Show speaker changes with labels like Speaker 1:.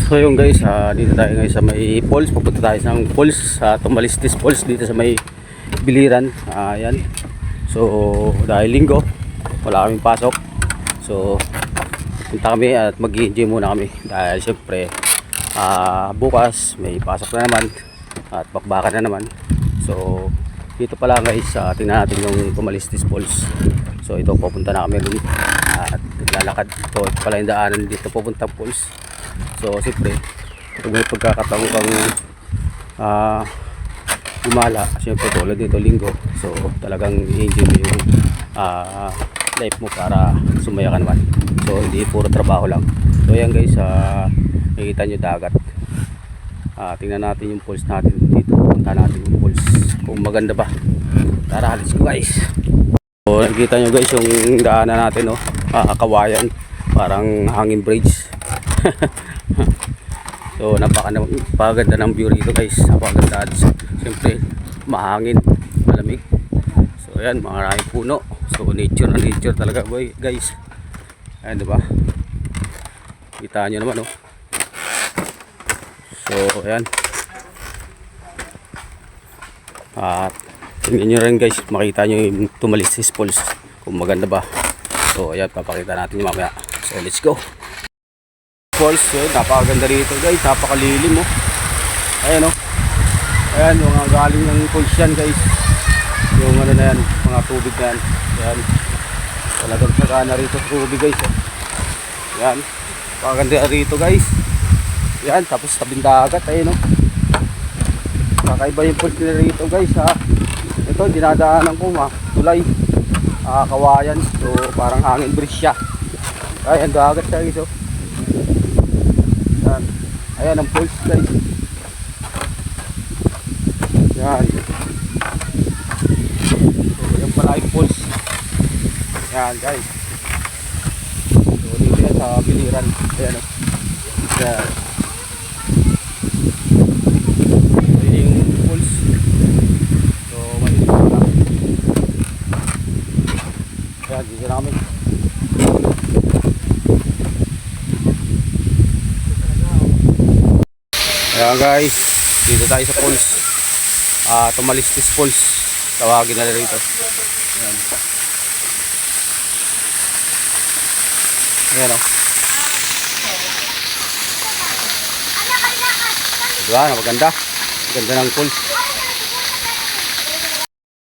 Speaker 1: So yung guys, dito tayo ngayon sa may falls. Pupunta tayo sa falls, sa Tumalistis Falls dito sa may Biliran. Ayan. So dahil linggo, wala kaming pasok. So punta kami at mag-enjoy muna kami dahil syempre bukas may pasok na naman at bakbakan na naman. So dito pala guys, tingnan natin yung Tumalistis Falls. So ito, pupunta na kami dun at naglalakad. So ito pala yung daanan dito pupunta falls. So siyempre kung may pagkakataon kang gumala, siyempre tulad dito linggo, so talagang i-enjoy mo yung life mo para sumaya ka naman. So hindi puro trabaho lang. So ayan guys, nakikita nyo dagat. Tingnan natin yung falls natin dito. Punta natin yung falls kung maganda ba. Tara, let's go guys. So nakikita nyo guys yung daanan natin, no? Kawayan, parang hanging bridge. So napakaganda ng view rito guys, napakaganda. Siyempre mahangin, malamig. So ayan, maraming puno. So nature na nature talaga boy guys. Ayan, diba? Kita nyo naman, oh. So ayan, at tingnan nyo rin guys, makita nyo yung Tumalistis Falls kung maganda ba. So ayan, papakita natin yung mamaya. So let's go. Falls, napakaganda rito guys, napakalilim, oh. Ayan, oh. Ayan, mga galing ng falls yan guys. Yung ano na yan, mga tubig na yan. Ayan, talagang sagana rito sa tubig guys, oh. Ayan, napakaganda rito guys. Ayan, tapos tabing dagat, ayun, oh. Kakaiba yung falls na rito guys, ha. Ito, dinadaanan ko, tulay, kawayan. So parang hangin bridge siya. Ayan, dagat siya guys, oh. Ayan ang falls guys. Yan. So yan pala yung falls. Yan guys. So dito yan sa Biliran. Ayan o. Yan. So yun yung falls. So maliit pa lang. Yan, dito namin. Ayan guys, dito tayo sa falls, Tumalistis Falls, tawagin na rito. Ayan. Ayan, o. Diba, maganda. Maganda ng falls.